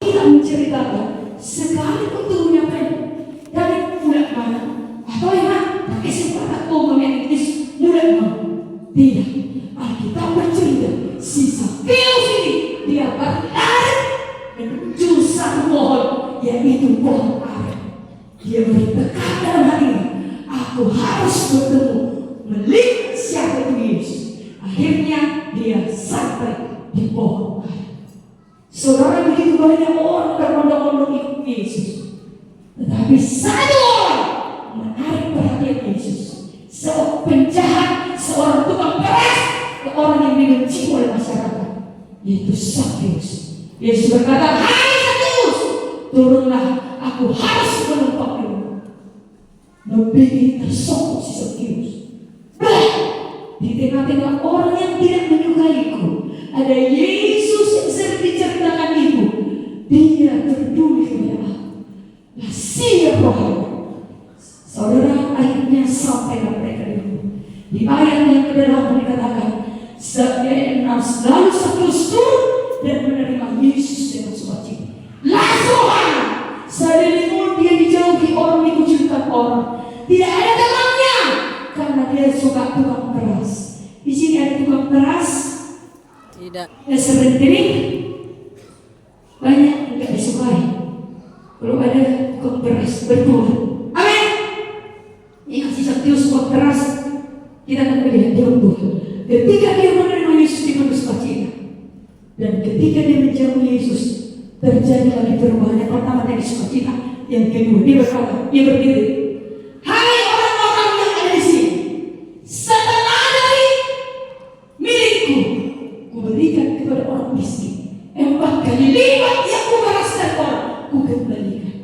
Kita menceritakan sekali untuk menyampaikan dari mulai mana atau yang pakai sepakat komen itu mulai mana tidak. Alkitab bercerita si Sakeus ini dia berlari menuju satu pohon, yaitu pohon ara. Dia bertekad dalam hatinya, aku harus bertemu melihat siapa itu Yesus. Akhirnya dia sampai di pohon ara. Saudara, begitu banyak orang berbondong-bondong ikut Yesus, tetapi satu orang menarik perhatian Yesus. Seorang penjahat, seorang tukang peras, orang yang dibenci oleh masyarakat, yaitu Sakeus. Yesus berkata, hai Sakeus, turunlah, aku harus menumpangmu. Lebih tersokong si Sakeus. Di tengah-tengah orang yang tidak menyukaiku, ada Yesus yang sering diceritakan itu. Dia peduli kepada aku. Kasih rohani. Saudara, akhirnya sampailah mereka itu. Di ayat yang ke-8 dikatakan, lalu Sakeus turun dan menerima Yesus dengan sukacita. Langsung sedelingun dia dijauhi orang dikucilkan orang. Tidak ada temannya karena dia suka tukang keras. Di sini ada tukang keras? Tidak. Seperti banyak tidak disukai. Kalau ada tukang keras betul. Amin. Ini kasih Sakeus tukang keras, kita akan melihat dia unggul. Ketika dia menerima Yesus di sukacita, dan ketika dia menjauhi Yesus, terjadi lagi perubahan. Yang pertama dari sukacita, yang kedua dia berkata, dia berdiri. Hai orang-orang yang ada di sini, setengah dari milikku kuberikan kepada orang miskin, 4 kali lipat yang kuberaskan orang kukembalikan.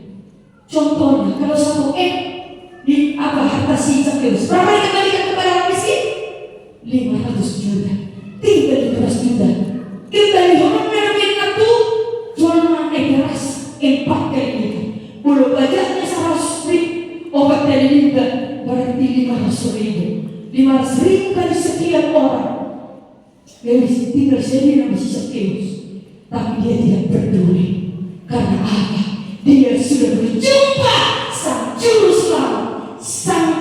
Contohnya, kalau 1 di harta si Sakeus, berapa dikembalikan kepada orang miskin? 500 juta, 13 juta. Kembali orang merah itu jual beras 4 kali lipat. Belum pajaknya 100 ribu, obat dari lipat berarti 500 ribu. 500 ribu kali sekian orang. Dia tinggal sendiri nama si Sakeus, tapi dia tidak peduli. Karena apa? Dia sudah berjumpa sang juru selamat, sang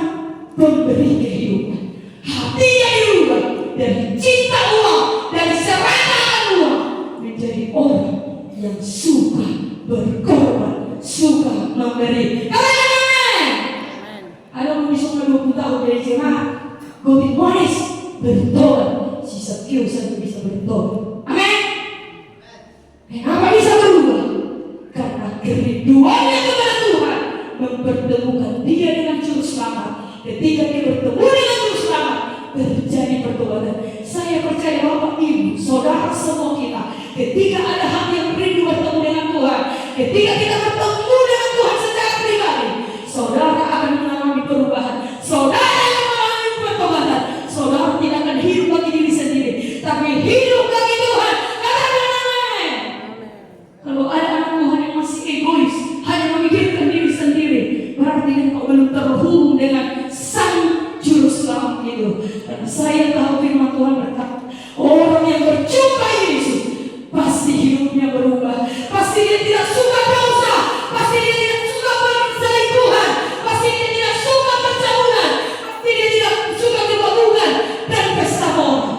pemberi kehidupan. Hatinya diubah dari cinta uang, dari serangan uang, menjadi orang yang suka berkorban, suka memberi. Amin. Ada orang bisa 20 tahun dari jemaat, Gobi Monis bertobat. Si Sakeus saja bisa bertobat. Amin. Kenapa bisa berubah? Karena kerinduannya kepada Tuhan mempertemukan dia dengan juru selamat. Ketika dia bertemu dengan juru selamat, terjadi pertobatan. Saya percaya Bapak Ibu, saudara semua kita, ketika ada hati yang rindu bertemu dengan Tuhan, ketika kita bertemu dengan Tuhan secara pribadi, saudara akan mengalami perubahan. Saudara akan mengalami pertobatan. Saudara tidak akan hidup bagi diri sendiri, tapi hidup bagi Tuhan. Amin. Kalau ada anak Tuhan yang masih egois, hanya memikirkan diri sendiri, berarti engkau belum terhubung dengan sang juru selamat itu. Dan saya tahu firman Tuhan berkata, orang yang berjumpa Yesus pasti hidupnya berubah. Pasti dia tidak suka dosa, pasti dia tidak suka perselingkuhan, pasti dia tidak suka percaulan, pasti dia tidak suka kebohongan dan pesta orang.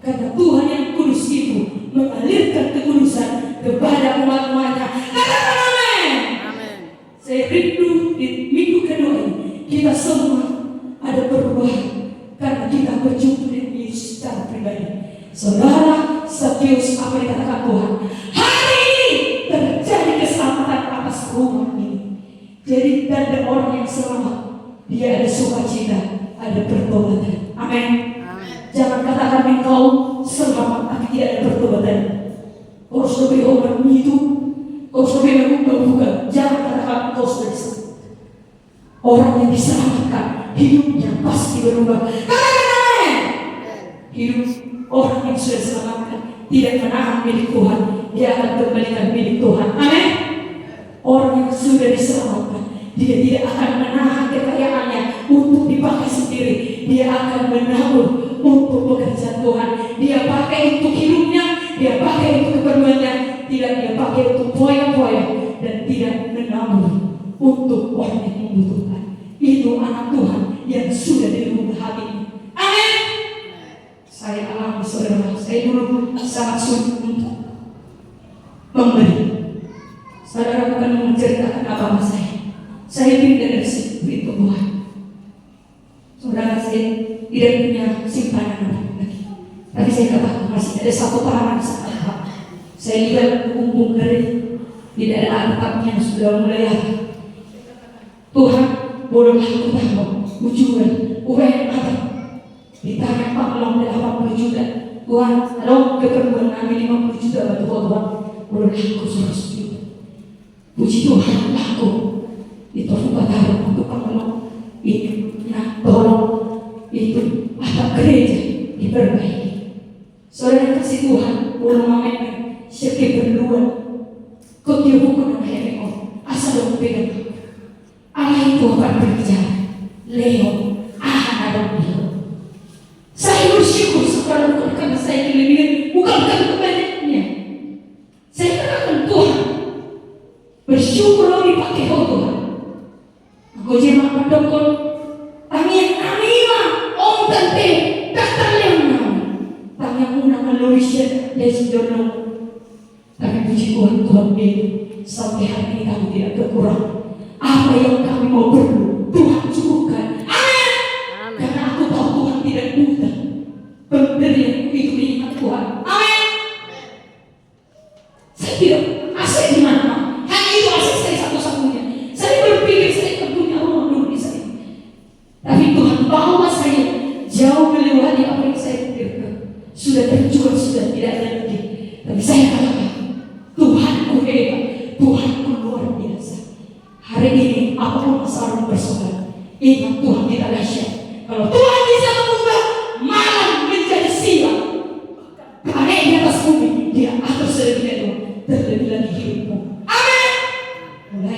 Karena Tuhan yang kudus itu mengalirkan kekudusan kepada umat-umatnya. Amin. Saya rindu di minggu kedua ini kita semua ada perubahan karena kita berjumpa dengan Yesus secara pribadi. Saudara, Sakeus apa yang dikatakan Tuhan? Hari ini terjadi keselamatan atas rumah ini. Jadi ada orang yang selamat, dia ada sukacita, ada pertobatan. Amin. Jangan katakan engkau selamat tapi tidak ada pertobatan. Kau sudah orang itu, kau sudah bukan. Jangan katakan engkau sudah selamat. Orang yang diselamatkan hidupnya pasti berubah. Amin. Hidup orang yang sudah diselamatkan tidak menahan milik Tuhan, dia akan kembalikan milik Tuhan. Amin. Orang yang sudah diselamatkan, dia tidak akan menahan kekayaannya untuk dipakai sendiri. Dia akan menabur untuk pekerjaan Tuhan. Dia pakai untuk hidupnya, dia pakai untuk keperluannya, tidak dia pakai untuk poin-poin dan tidak menabur untuk orang yang membutuhkan. Itu anak Tuhan yang sudah diluluh hati. Amin. Saya alami saudara, saya dulu sangat sulit untuk memberi. Saudara bukan menceritakan apa saya. Saya pindah dari situ itu Tuhan. Saudara, saya tidak punya simpanan lagi. Tapi saya katakan masih ada satu tahanan sahabat. Saya lihat kumpul dari tidak ada atapnya sudah mulai habis. Tuhan, bolehlah aku tahu ujuan uang atap ditanya Pak melong 80 juta. Tuhan, kalau keperluan ambil 50 juta batu Tuhan, bolehlah aku 100 juta. Puji Tuhan, aku itu bukan taruh untuk pengelola itu. Nah, tolong itu atap gereja diperbaiki. Saudara kasih Tuhan, boleh mengamen sekali berluan. Kau tiup hukum dan hayat asal dong pegang. Allah itu akan berbicara. Leo, ada Leo. Saya bersyukur sekarang bukan karena saya kelebihan, bukan karena kebanyakannya. Saya katakan Tuhan, bersyukur lo dipakai Tuhan. Aku jemaah pendokter, amin, aminlah, om tante, kakak yang tanya unang Malaysia dan sejauh. Tapi puji Tuhan, Tuhan ini sampai hari ini kami tidak kekurangan. Apa yang kami mau perlu, Tuhan cukupkan. Amin. Karena aku tahu Tuhan tidak buta. Pemberian itu nikmat Tuhan. Amin. Saya tidak asik di mana. Hanya itu asik saya satu-satunya. Saya berpikir saya punya rumah dulu di sana. Tapi Tuhan bawa saya jauh melewati apa yang saya pikirkan. Sudah terjual, sudah tidak ada lagi. Tapi saya katakan, Tuhanku hebat, Tuhanku luar biasa. Hari ini apapun masalah persoalan, ingat Tuhan